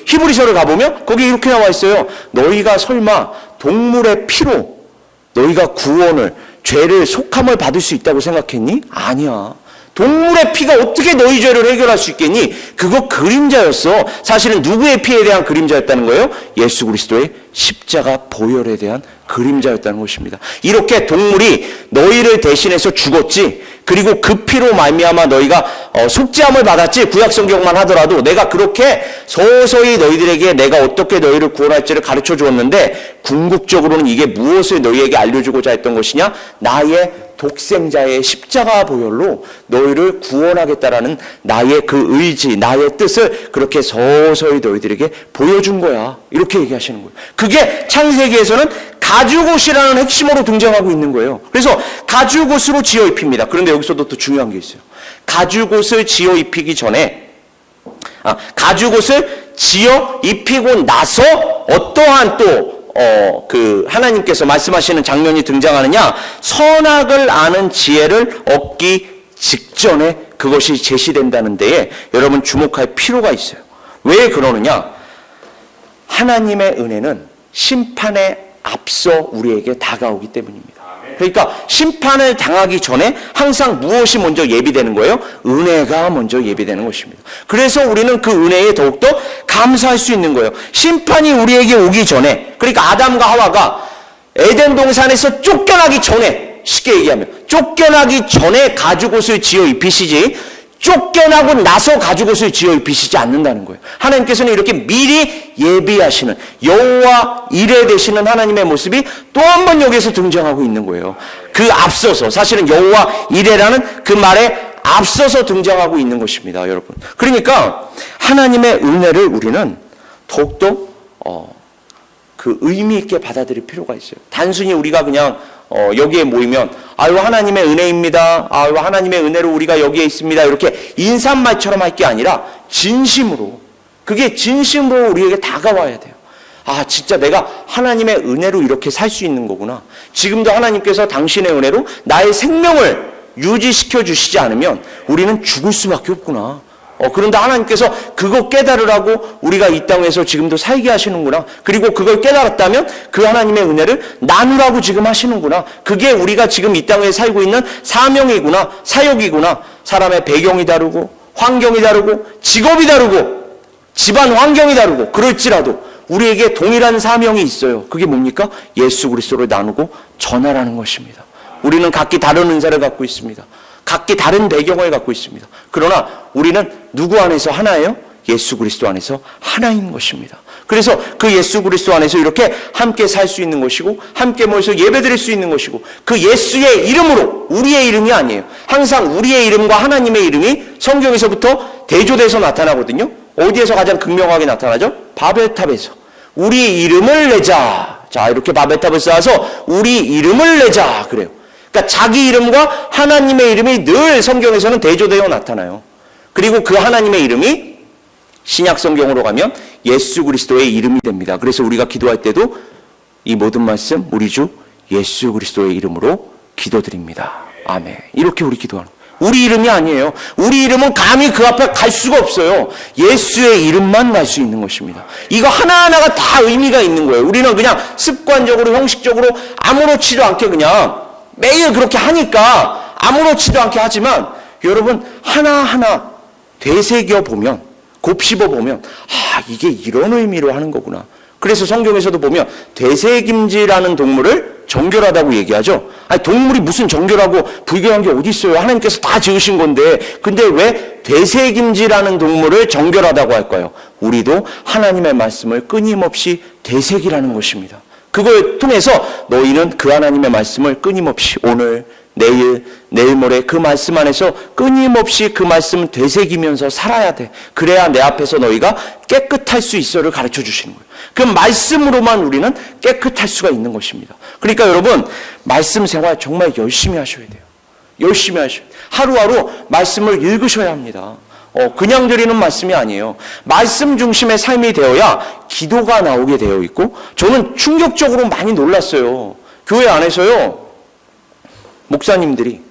히브리서를 가보면 거기 이렇게 나와 있어요. 너희가 설마 동물의 피로 너희가 구원을, 죄를, 속함을 받을 수 있다고 생각했니? 아니야. 동물의 피가 어떻게 너희 죄를 해결할 수 있겠니? 그거 그림자였어. 사실은 누구의 피에 대한 그림자였다는 거예요? 예수 그리스도의 십자가 보혈에 대한 그림자였다는 것입니다. 이렇게 동물이 너희를 대신해서 죽었지, 그리고 그 피로 말미암아 너희가 속죄함을 받았지, 구약 성경만 하더라도 내가 그렇게 서서히 너희들에게 내가 어떻게 너희를 구원할지를 가르쳐 주었는데, 궁극적으로는 이게 무엇을 너희에게 알려주고자 했던 것이냐? 나의 독생자의 십자가 보혈로 너희를 구원하겠다라는 나의 그 의지, 나의 뜻을 그렇게 서서히 너희들에게 보여준 거야. 이렇게 얘기하시는 거예요. 그게 창세기에서는 가죽옷이라는 핵심으로 등장하고 있는 거예요. 그래서 가죽옷으로 지어 입힙니다. 그런데 여기서도 또 중요한 게 있어요. 가죽옷을 지어 입히기 전에, 가죽옷을 지어 입히고 나서 어떠한 또 하나님께서 말씀하시는 장면이 등장하느냐? 선악을 아는 지혜를 얻기 직전에 그것이 제시된다는 데에 여러분 주목할 필요가 있어요. 왜 그러느냐? 하나님의 은혜는 심판에 앞서 우리에게 다가오기 때문입니다. 그러니까 심판을 당하기 전에 항상 무엇이 먼저 예비되는 거예요? 은혜가 먼저 예비되는 것입니다. 그래서 우리는 그 은혜에 더욱더 감사할 수 있는 거예요. 심판이 우리에게 오기 전에, 그러니까 아담과 하와가 에덴 동산에서 쫓겨나기 전에, 쉽게 얘기하면 쫓겨나기 전에 가죽옷을 지어 입히시지, 쫓겨나고 나서 가죽옷을 지어 입히시지 않는다는 거예요. 하나님께서는 이렇게 미리 예비하시는 여호와 이레 되시는 하나님의 모습이 또 한 번 여기에서 등장하고 있는 거예요. 그 앞서서, 사실은 여호와 이레라는 그 말에 앞서서 등장하고 있는 것입니다, 여러분. 그러니까 하나님의 은혜를 우리는 더욱더 그 의미 있게 받아들일 필요가 있어요. 단순히 우리가 그냥 여기에 모이면 아유 하나님의 은혜입니다, 아유 하나님의 은혜로 우리가 여기에 있습니다, 이렇게 인사말처럼 할 게 아니라 진심으로, 그게 진심으로 우리에게 다가와야 돼요. 아 진짜 내가 하나님의 은혜로 이렇게 살 수 있는 거구나. 지금도 하나님께서 당신의 은혜로 나의 생명을 유지시켜 주시지 않으면 우리는 죽을 수밖에 없구나. 그런데 하나님께서 그거 깨달으라고 우리가 이 땅에서 지금도 살게 하시는구나. 그리고 그걸 깨달았다면 그 하나님의 은혜를 나누라고 지금 하시는구나. 그게 우리가 지금 이 땅에 살고 있는 사명이구나, 사역이구나. 사람의 배경이 다르고 환경이 다르고 직업이 다르고 집안 환경이 다르고 그럴지라도 우리에게 동일한 사명이 있어요. 그게 뭡니까? 예수 그리스도를 나누고 전하라는 것입니다. 우리는 각기 다른 은사를 갖고 있습니다. 각기 다른 배경을 갖고 있습니다. 그러나 우리는 누구 안에서 하나예요? 예수 그리스도 안에서 하나인 것입니다. 그래서 그 예수 그리스도 안에서 이렇게 함께 살 수 있는 것이고, 함께 모여서 예배드릴 수 있는 것이고, 그 예수의 이름으로, 우리의 이름이 아니에요. 항상 우리의 이름과 하나님의 이름이 성경에서부터 대조돼서 나타나거든요. 어디에서 가장 극명하게 나타나죠? 바벨탑에서. 우리 이름을 내자. 자, 이렇게 바벨탑을 쌓아서 우리 이름을 내자. 그래요. 그러니까 자기 이름과 하나님의 이름이 늘 성경에서는 대조되어 나타나요. 그리고 그 하나님의 이름이 신약 성경으로 가면 예수 그리스도의 이름이 됩니다. 그래서 우리가 기도할 때도 이 모든 말씀 우리 주 예수 그리스도의 이름으로 기도드립니다. 아멘. 이렇게 우리 기도하는 거예요. 우리 이름이 아니에요. 우리 이름은 감히 그 앞에 갈 수가 없어요. 예수의 이름만 갈 수 있는 것입니다. 이거 하나하나가 다 의미가 있는 거예요. 우리는 그냥 습관적으로, 형식적으로 아무렇지도 않게 그냥 매일 그렇게 하니까 아무렇지도 않게 하지만, 여러분 하나하나 되새겨 보면, 곱씹어 보면, 아 이게 이런 의미로 하는 거구나. 그래서 성경에서도 보면 되새김질하는 동물을 정결하다고 얘기하죠. 아니, 동물이 무슨 정결하고 불결한 게 어디 있어요? 하나님께서 다 지으신 건데. 근데 왜 되새김질하는 동물을 정결하다고 할까요? 우리도 하나님의 말씀을 끊임없이 되새기라는 것입니다. 그걸 통해서 너희는 그 하나님의 말씀을 끊임없이 오늘, 내일 모레 그 말씀 안에서 끊임없이 그 말씀 되새기면서 살아야 돼. 그래야 내 앞에서 너희가 깨끗할 수 있어를 가르쳐 주시는 거예요. 그 말씀으로만 우리는 깨끗할 수가 있는 것입니다. 그러니까 여러분, 말씀 생활 정말 열심히 하셔야 돼요. 열심히 하셔야 돼요. 하루하루 말씀을 읽으셔야 합니다. 그냥 드리는 말씀이 아니에요. 말씀 중심의 삶이 되어야 기도가 나오게 되어 있고, 저는 충격적으로 많이 놀랐어요. 교회 안에서요, 목사님들이,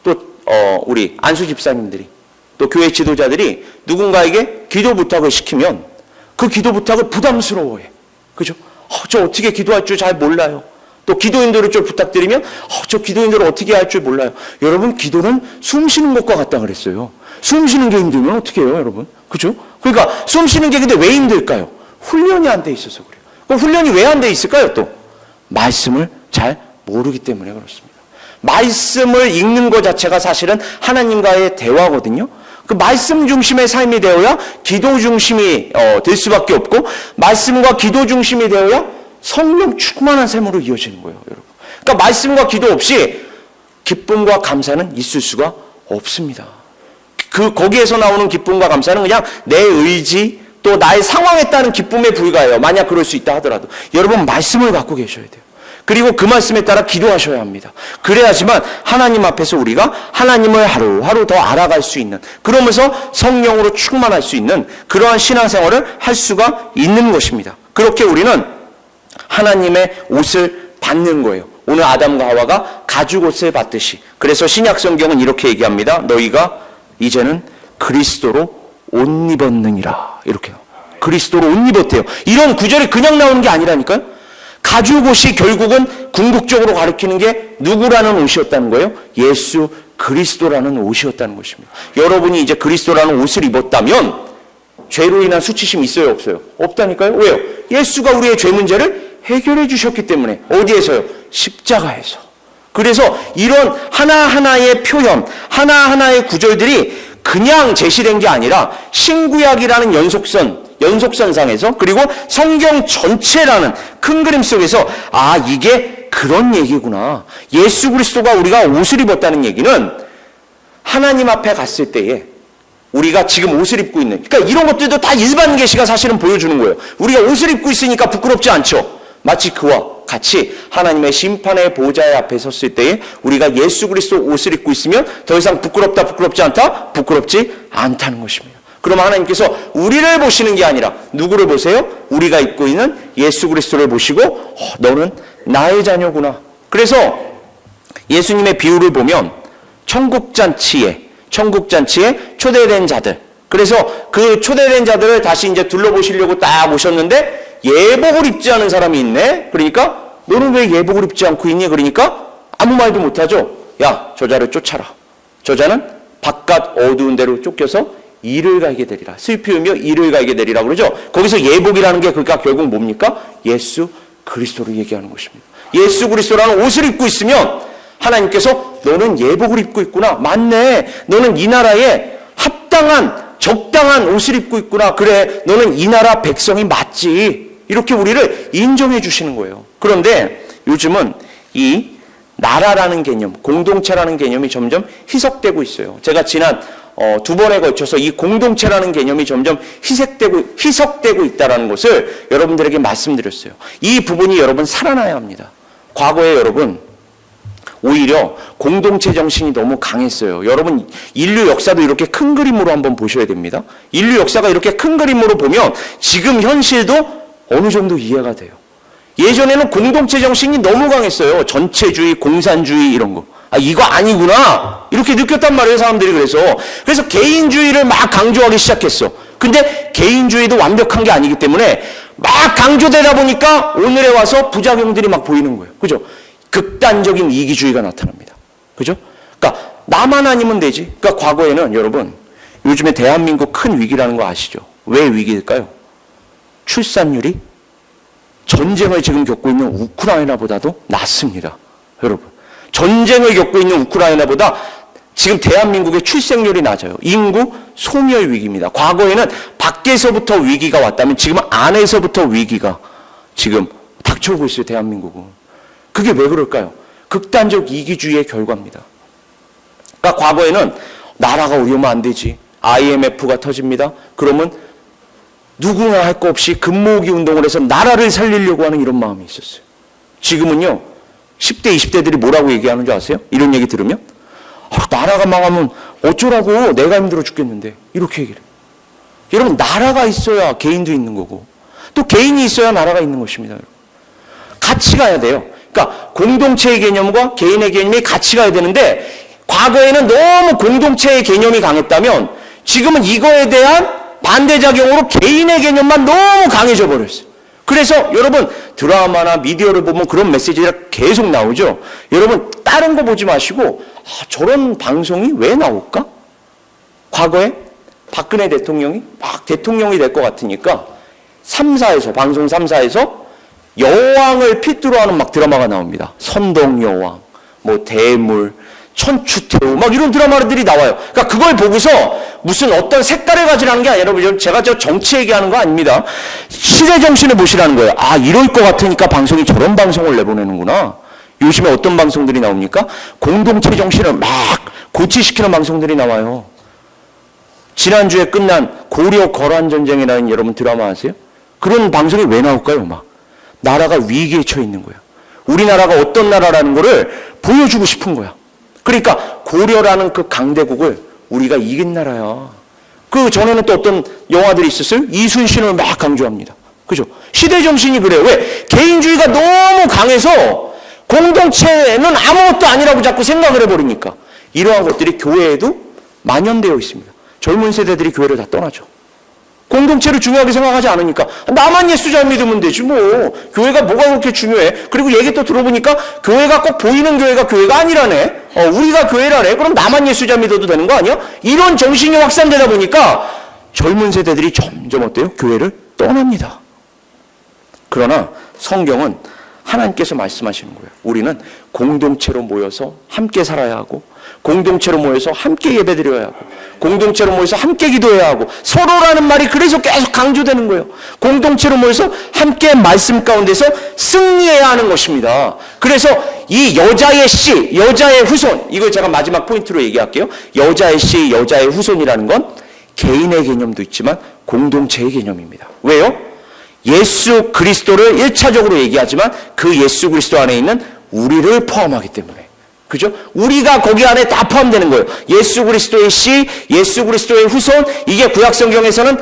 또 우리 안수 집사님들이, 또 교회 지도자들이 누군가에게 기도 부탁을 시키면 그 기도 부탁을 부담스러워해. 그죠? 저 어떻게 기도할 줄 잘 몰라요. 또 기도인들을 좀 부탁드리면 저 기도인들을 어떻게 할 줄 몰라요. 여러분, 기도는 숨 쉬는 것과 같다 그랬어요. 숨 쉬는 게 힘들면 어떻게 해요, 여러분? 그죠? 그러니까 숨 쉬는 게 근데 왜 힘들까요? 훈련이 안 돼 있어서 그래요. 그럼 훈련이 왜 안 돼 있을까요? 또 말씀을 잘 모르기 때문에 그렇습니다. 말씀을 읽는 것 자체가 사실은 하나님과의 대화거든요. 그 말씀 중심의 삶이 되어야 기도 중심이 될 수밖에 없고, 말씀과 기도 중심이 되어야 성령 충만한 삶으로 이어지는 거예요, 여러분. 그러니까 말씀과 기도 없이 기쁨과 감사는 있을 수가 없습니다. 거기에서 나오는 기쁨과 감사는 그냥 내 의지, 또 나의 상황에 따른 기쁨에 불과해요. 만약 그럴 수 있다 하더라도. 여러분, 말씀을 갖고 계셔야 돼요. 그리고 그 말씀에 따라 기도하셔야 합니다. 그래야지만 하나님 앞에서 우리가 하나님을 하루하루 더 알아갈 수 있는, 그러면서 성령으로 충만할 수 있는 그러한 신앙생활을 할 수가 있는 것입니다. 그렇게 우리는 하나님의 옷을 받는 거예요. 오늘 아담과 하와가 가죽옷을 받듯이. 그래서 신약 성경은 이렇게 얘기합니다. 너희가 이제는 그리스도로 옷 입었느니라. 이렇게요. 그리스도로 옷 입었대요. 이런 구절이 그냥 나오는 게 아니라니까요. 가죽옷이 결국은 궁극적으로 가리키는 게 누구라는 옷이었다는 거예요? 예수 그리스도라는 옷이었다는 것입니다. 여러분이 이제 그리스도라는 옷을 입었다면 죄로 인한 수치심이 있어요, 없어요? 없다니까요. 왜요? 예수가 우리의 죄 문제를 해결해 주셨기 때문에. 어디에서요? 십자가에서. 그래서 이런 하나하나의 표현, 하나하나의 구절들이 그냥 제시된 게 아니라 신구약이라는 연속선상에서, 그리고 성경 전체라는 큰 그림 속에서 이게 그런 얘기구나. 예수 그리스도가 우리가 옷을 입었다는 얘기는 하나님 앞에 갔을 때에 우리가 지금 옷을 입고 있는, 그러니까 이런 것들도 다 일반 계시가 사실은 보여주는 거예요. 우리가 옷을 입고 있으니까 부끄럽지 않죠. 마치 그와 같이 하나님의 심판의 보좌의 앞에 섰을 때에 우리가 예수 그리스도 옷을 입고 있으면 더 이상 부끄럽다, 부끄럽지 않다? 부끄럽지 않다는 것입니다. 그럼 하나님께서 우리를 보시는 게 아니라 누구를 보세요? 우리가 입고 있는 예수 그리스도를 보시고 너는 나의 자녀구나. 그래서 예수님의 비유를 보면 천국잔치에 초대된 자들, 그래서 그 초대된 자들을 다시 이제 둘러보시려고 딱 오셨는데 예복을 입지 않은 사람이 있네. 그러니까 너는 왜 예복을 입지 않고 있니? 그러니까 아무 말도 못하죠. 야, 저자를 쫓아라. 저자는 바깥 어두운 데로 쫓겨서 이를 갈게 되리라. 슬피 울며 이를 갈게 되리라 그러죠. 거기서 예복이라는 게 그러니까 결국 뭡니까? 예수 그리스도를 얘기하는 것입니다. 예수 그리스도라는 옷을 입고 있으면 하나님께서 너는 예복을 입고 있구나. 맞네. 너는 이 나라에 적당한 옷을 입고 있구나. 그래, 너는 이 나라 백성이 맞지. 이렇게 우리를 인정해 주시는 거예요. 그런데 요즘은 이 나라라는 개념, 공동체라는 개념이 점점 희석되고 있어요. 제가 지난 2번에 걸쳐서 이 공동체라는 개념이 점점 희석되고 있다는 것을 여러분들에게 말씀드렸어요. 이 부분이 여러분 살아나야 합니다. 과거에 여러분 오히려 공동체 정신이 너무 강했어요. 여러분 인류 역사도 이렇게 큰 그림으로 한번 보셔야 됩니다. 인류 역사가 이렇게 큰 그림으로 보면 지금 현실도 어느 정도 이해가 돼요. 예전에는 공동체 정신이 너무 강했어요. 전체주의, 공산주의 이런 거. 이거 아니구나 이렇게 느꼈단 말이에요, 사람들이. 그래서 개인주의를 막 강조하기 시작했어. 근데 개인주의도 완벽한 게 아니기 때문에 막 강조되다 보니까 오늘에 와서 부작용들이 막 보이는 거예요. 그죠? 극단적인 이기주의가 나타납니다. 그죠? 그러니까 나만 아니면 되지. 그러니까 과거에는 여러분 요즘에 대한민국 큰 위기라는 거 아시죠? 왜 위기일까요? 출산율이 전쟁을 지금 겪고 있는 우크라이나보다도 낫습니다. 여러분. 전쟁을 겪고 있는 우크라이나보다 지금 대한민국의 출생률이 낮아요. 인구 소멸 위기입니다. 과거에는 밖에서부터 위기가 왔다면 지금은 안에서부터 위기가 지금 닥쳐오고 있어요. 대한민국은. 그게 왜 그럴까요? 극단적 이기주의의 결과입니다. 그러니까 과거에는 나라가 어려우면 안 되지. IMF가 터집니다. 그러면 누구나 할 거 없이 금모으기 운동을 해서 나라를 살리려고 하는 이런 마음이 있었어요. 지금은요. 10대, 20대들이 뭐라고 얘기하는 줄 아세요? 이런 얘기 들으면 나라가 망하면 어쩌라고 내가 힘들어 죽겠는데 이렇게 얘기를 해요. 여러분 나라가 있어야 개인도 있는 거고 또 개인이 있어야 나라가 있는 것입니다. 여러분. 같이 가야 돼요. 그러니까 공동체의 개념과 개인의 개념이 같이 가야 되는데 과거에는 너무 공동체의 개념이 강했다면 지금은 이거에 대한 반대작용으로 개인의 개념만 너무 강해져 버렸어요. 그래서 여러분 드라마나 미디어를 보면 그런 메시지가 계속 나오죠. 여러분 다른 거 보지 마시고 저런 방송이 왜 나올까? 과거에 박근혜 대통령이 막 대통령이 될 것 같으니까 3사에서 방송 3사에서 여왕을 필두로 하는 막 드라마가 나옵니다. 선동여왕, 뭐 대물, 천추태우 막 이런 드라마들이 나와요. 그러니까 그걸 보고서 무슨 어떤 색깔을 가지라는 게 아니라 제가 저 정치 얘기하는 거 아닙니다. 시대 정신을 보시라는 거예요. 이럴 것 같으니까 방송이 저런 방송을 내보내는구나. 요즘에 어떤 방송들이 나옵니까? 공동체 정신을 막 고취시키는 방송들이 나와요. 지난주에 끝난 고려 거란 전쟁이라는 여러분 드라마 아세요? 그런 방송이 왜 나올까요? 막 나라가 위기에 처해 있는 거예요. 우리나라가 어떤 나라라는 거를 보여주고 싶은 거야. 그러니까 고려라는 그 강대국을 우리가 이긴 나라야. 그 전에는 또 어떤 영화들이 있었어요? 이순신을 막 강조합니다. 그죠? 시대 정신이 그래요. 왜? 개인주의가 너무 강해서 공동체는 아무것도 아니라고 자꾸 생각을 해버리니까 이러한 것들이 교회에도 만연되어 있습니다. 젊은 세대들이 교회를 다 떠나죠. 공동체를 중요하게 생각하지 않으니까 나만 예수 잘 믿으면 되지 뭐. 교회가 뭐가 그렇게 중요해. 그리고 얘기 또 들어보니까 교회가 꼭 보이는 교회가 아니라네. 우리가 교회라네. 그럼 나만 예수 잘 믿어도 되는 거 아니야? 이런 정신이 확산되다 보니까 젊은 세대들이 점점 어때요? 교회를 떠납니다. 그러나 성경은 하나님께서 말씀하시는 거예요. 우리는 공동체로 모여서 함께 살아야 하고 공동체로 모여서 함께 예배드려야 하고 공동체로 모여서 함께 기도해야 하고 서로라는 말이 그래서 계속 강조되는 거예요. 공동체로 모여서 함께 말씀 가운데서 승리해야 하는 것입니다. 그래서 이 여자의 씨, 여자의 후손, 이걸 제가 마지막 포인트로 얘기할게요. 여자의 씨, 여자의 후손이라는 건 개인의 개념도 있지만 공동체의 개념입니다. 왜요? 예수 그리스도를 1차적으로 얘기하지만 그 예수 그리스도 안에 있는 우리를 포함하기 때문에. 그죠? 우리가 거기 안에 다 포함되는 거예요. 예수 그리스도의 씨, 예수 그리스도의 후손, 이게 구약 성경에서는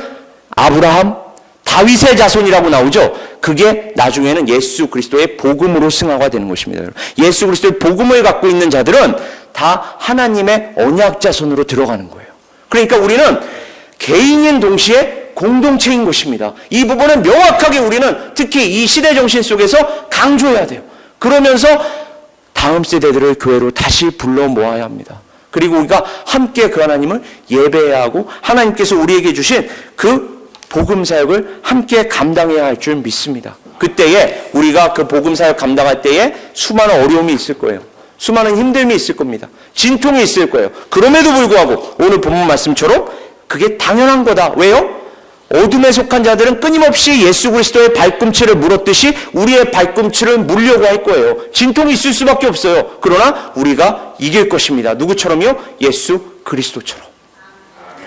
아브라함, 다윗의 자손이라고 나오죠. 그게 나중에는 예수 그리스도의 복음으로 승화가 되는 것입니다. 예수 그리스도의 복음을 갖고 있는 자들은 다 하나님의 언약 자손으로 들어가는 거예요. 그러니까 우리는 개인인 동시에 공동체인 것입니다. 이 부분은 명확하게 우리는 특히 이 시대 정신 속에서 강조해야 돼요. 그러면서 다음 세대들을 교회로 다시 불러 모아야 합니다. 그리고 우리가 함께 그 하나님을 예배해야 하고 하나님께서 우리에게 주신 그 복음 사역을 함께 감당해야 할 줄 믿습니다. 그때에 우리가 그 복음 사역 감당할 때에 수많은 어려움이 있을 거예요. 수많은 힘듦이 있을 겁니다. 진통이 있을 거예요. 그럼에도 불구하고 오늘 본문 말씀처럼 그게 당연한 거다. 왜요? 어둠에 속한 자들은 끊임없이 예수 그리스도의 발꿈치를 물었듯이 우리의 발꿈치를 물려고 할 거예요. 진통이 있을 수밖에 없어요. 그러나 우리가 이길 것입니다. 누구처럼요? 예수 그리스도처럼.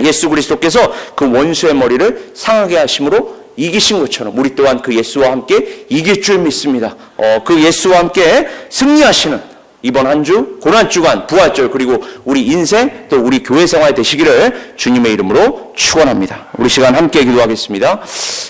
예수 그리스도께서 그 원수의 머리를 상하게 하심으로 이기신 것처럼 우리 또한 그 예수와 함께 이길 줄 믿습니다. 그 예수와 함께 승리하시는 이번 한 주, 고난주간, 부활절, 그리고 우리 인생, 또 우리 교회 생활 되시기를 주님의 이름으로 축원합니다. 우리 시간 함께 기도하겠습니다.